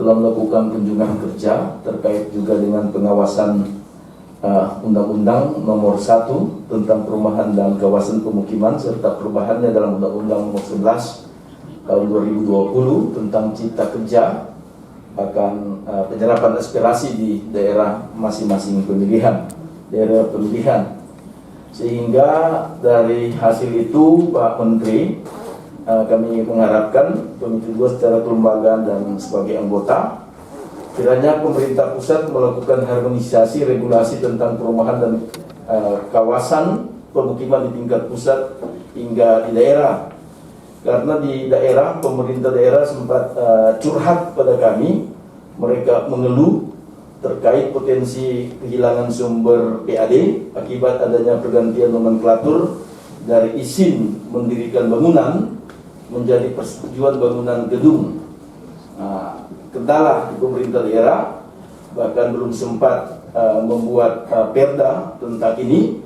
dalam melakukan kunjungan kerja terkait juga dengan pengawasan Undang-Undang Nomor 1 tentang Perumahan dan Kawasan Pemukiman serta perubahannya dalam Undang-Undang Nomor 11 tahun 2020 tentang Cipta Kerja akan penyerapan aspirasi di daerah masing-masing daerah pemilihan. Sehingga dari hasil itu Pak Menteri, kami mengharapkan Komisi 2 secara kelembagaan dan sebagai anggota, kiranya pemerintah pusat melakukan harmonisasi regulasi tentang perumahan dan kawasan pemukiman di tingkat pusat hingga di daerah. Karena di daerah, pemerintah daerah sempat curhat pada kami, mereka mengeluh terkait potensi kehilangan sumber PAD akibat adanya pergantian nomenklatur dari izin mendirikan bangunan menjadi persetujuan bangunan gedung. Kendala di pemerintah daerah, bahkan belum sempat membuat perda tentang ini,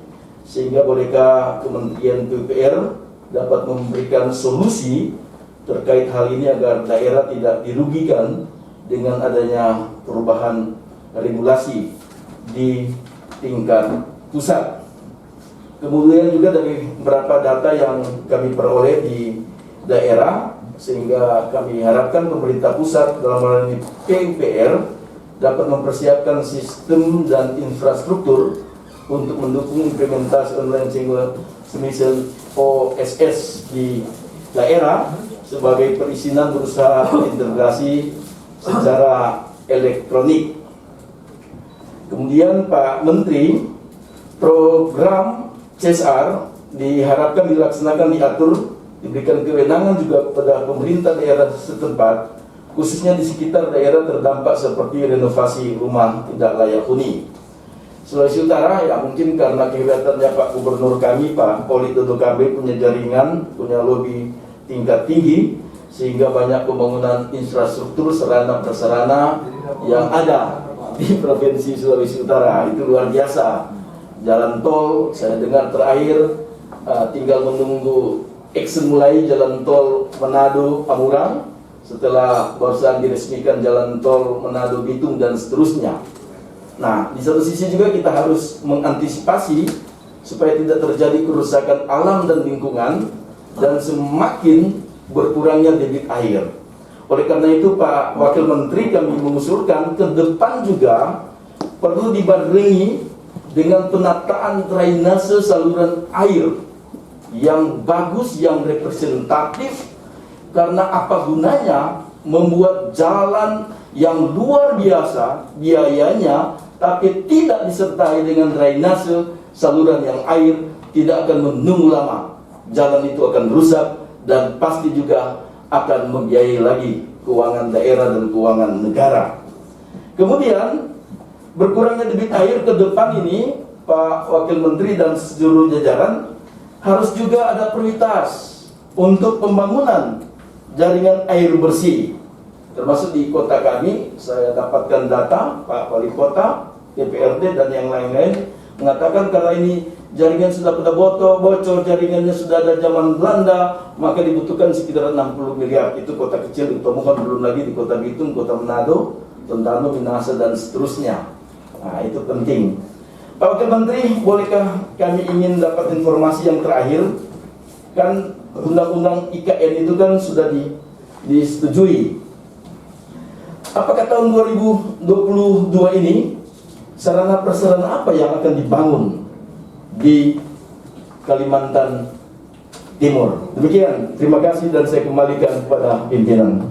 sehingga bolehkah Kementerian PUPR dapat memberikan solusi terkait hal ini agar daerah tidak dirugikan dengan adanya perubahan regulasi di tingkat pusat. Kemudian juga dari beberapa data yang kami peroleh di daerah, sehingga kami harapkan pemerintah pusat dalam hal ini PUPR dapat mempersiapkan sistem dan infrastruktur untuk mendukung implementasi online single semisal OSS di daerah sebagai perizinan berusaha integrasi secara elektronik. Kemudian Pak Menteri, program CSR diharapkan dilaksanakan, diatur, diberikan kewenangan juga kepada pemerintah daerah setempat, khususnya di sekitar daerah terdampak seperti renovasi rumah tidak layak huni. Sulawesi Utara ya mungkin karena kehebatannya Pak Gubernur kami, Pak Poli Dodo KB, punya jaringan, punya lobby tingkat tinggi, sehingga banyak pembangunan infrastruktur sarana prasarana yang ada di Provinsi Sulawesi Utara itu luar biasa. Jalan tol saya dengar terakhir tinggal menunggu action mulai jalan tol Manado Amurang setelah barusan diresmikan jalan tol Manado Bitung dan seterusnya. Nah, di satu sisi juga kita harus mengantisipasi supaya tidak terjadi kerusakan alam dan lingkungan dan semakin berkurangnya debit air. Oleh karena itu Pak Wakil Menteri, kami mengusulkan ke depan juga perlu dibarengi dengan penataan drainase saluran air yang bagus, yang representatif. Karena apa gunanya membuat jalan yang luar biasa biayanya, tapi tidak disertai dengan drainase saluran yang air, tidak akan menunggu lama. Jalan itu akan rusak dan pasti juga akan membiayai lagi keuangan daerah dan keuangan negara. Kemudian berkurangnya debit air ke depan ini, Pak Wakil Menteri dan seluruh jajaran harus juga ada prioritas untuk pembangunan jaringan air bersih. Termasuk di kota kami, saya dapatkan data Pak Wali Kota, DPRD dan yang lain-lain mengatakan kalau ini jaringan sudah pada bocor, jaringannya sudah ada zaman Belanda, maka dibutuhkan sekitar 60 miliar. Itu kota kecil ditemukan, belum lagi di kota Bitung, kota Manado, Tondano, Minahasa dan seterusnya. Nah, itu penting. Pak Wakil Menteri, bolehkah kami ingin dapat informasi yang terakhir? Kan Undang-Undang IKN itu kan sudah disetujui. Apakah tahun 2022 ini sarana prasarana apa yang akan dibangun di Kalimantan Timur? Demikian, terima kasih dan saya kembalikan kepada pimpinan.